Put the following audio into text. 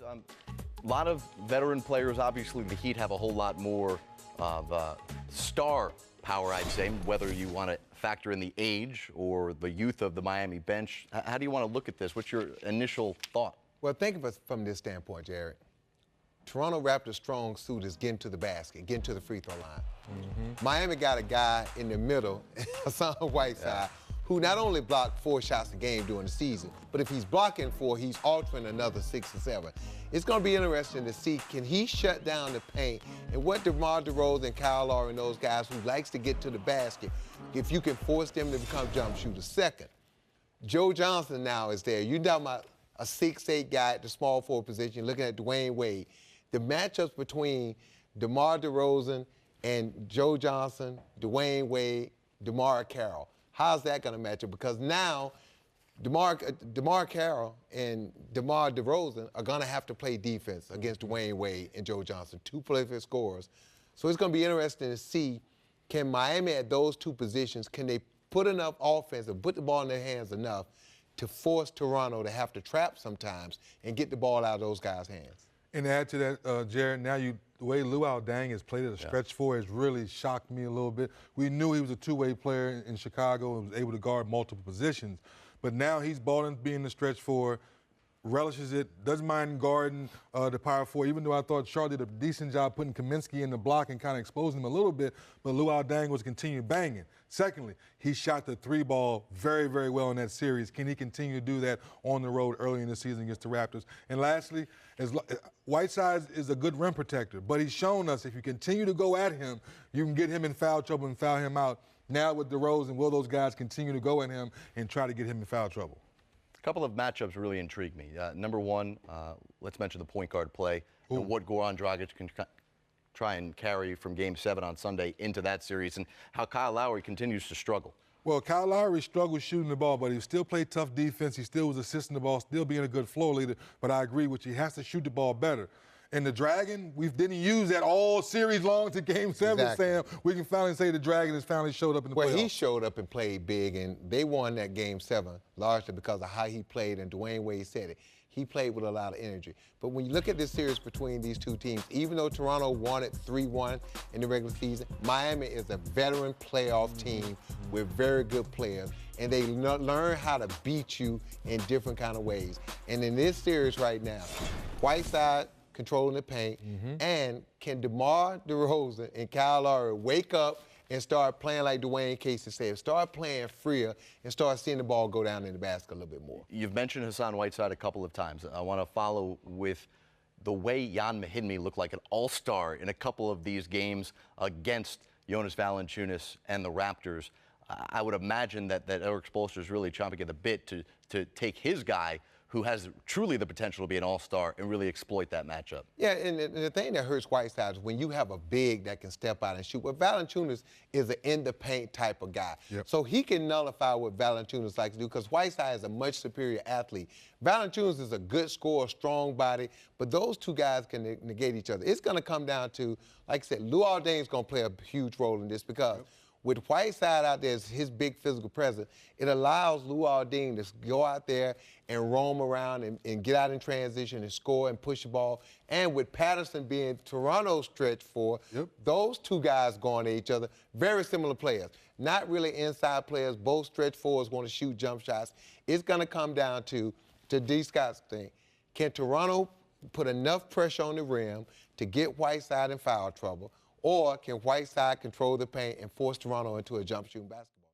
A lot of veteran players. Obviously, the Heat have a whole lot more of star power, I'd say, whether you want to factor in the age or the youth of the Miami bench. How do you want to look at this? What's your initial thought? Well, think of it from this standpoint, Jared. Toronto Raptors' strong suit is getting to the basket, getting to the free throw line. Miami got a guy in the middle, Hassan Whiteside, who not only blocked 4 shots a game during the season, but if he's blocking 4, he's altering another 6 or 7. It's going to be interesting to see, can he shut down the paint, and what DeMar DeRozan and Kyle Lowry and those guys who likes to get to the basket, if you can force them to become jump shooters. Second, Joe Johnson now is there. You're talking about a 6'8" guy at the small forward position, looking at Dwayne Wade. The matchups between DeMar DeRozan and Joe Johnson, Dwayne Wade, DeMar Carroll, how's that going to match up? Because now DeMar Carroll and DeMar DeRozan are going to have to play defense against Dwayne Wade and Joe Johnson, 2 prolific scorers. So it's going to be interesting to see, can Miami at those 2 positions, can they put enough offense and put the ball in their hands enough to force Toronto to have to trap sometimes and get the ball out of those guys' hands? And to add to that, Jared, now the way Luol Deng has played at a stretch 4 has really shocked me a little bit. We knew he was a two-way player in Chicago and was able to guard multiple positions. But now he's balling, being the stretch 4, relishes it, doesn't mind guarding the power 4, even though I thought Charlotte did a decent job putting Kaminsky in the block and kind of exposing him a little bit, but Luol Deng was continuing banging. Secondly, he shot the 3-ball very, very well in that series. Can he continue to do that on the road early in the season against the Raptors? And lastly, Whiteside is a good rim protector, but he's shown us if you continue to go at him, you can get him in foul trouble and foul him out. Now with DeRozan, will those guys continue to go at him and try to get him in foul trouble? A couple of matchups really intrigue me. Number one, let's mention the point guard play and what Goran Dragic can try and carry from Game 7 on Sunday into that series, and how Kyle Lowry continues to struggle. Well, Kyle Lowry struggled shooting the ball, but he still played tough defense. He still was assisting the ball, still being a good floor leader, but I agree with you. He has to shoot the ball better. And the Dragon, we didn't use that all series long to Game 7, Sam. We can finally say the Dragon has finally showed up in the playoffs. Well, he showed up and played big, and they won that Game 7 largely because of how he played, and Dwayne Wade said it. He played with a lot of energy. But when you look at this series between these 2 teams, even though Toronto won it 3-1 in the regular season, Miami is a veteran playoff team with very good players, and they learn how to beat you in different kind of ways. And in this series right now, Whiteside controlling the paint, and can DeMar DeRozan and Kyle Lowry wake up and start playing like Dwayne Casey said, start playing freer and start seeing the ball go down in the basket a little bit more. You've mentioned Hassan Whiteside a couple of times. I want to follow with the way Jan Mahinmi looked like an all-star in a couple of these games against Jonas Valanciunas and the Raptors. I would imagine that Eric Spoelstra is really chomping at the bit to take his guy who has truly the potential to be an all-star and really exploit that matchup. Yeah, and the thing that hurts Whiteside is when you have a big that can step out and shoot. Well, Valanciunas is an in-the-paint type of guy. So he can nullify what Valanciunas likes to do, because Whiteside is a much superior athlete. Valanciunas is a good scorer, strong body, but those 2 guys can negate each other. It's going to come down to, like I said, Luol Deng is going to play a huge role in this, because with Whiteside out there as his big physical presence, it allows Luol Deng to go out there and roam around and get out in transition and score and push the ball. And with Patterson being Toronto's stretch 4, those 2 guys going at each other, very similar players. Not really inside players. Both stretch 4s want to shoot jump shots. It's going to come down to D. Scott's thing. Can Toronto put enough pressure on the rim to get Whiteside in foul trouble? Or can Whiteside control the paint and force Toronto into a jump shooting basketball?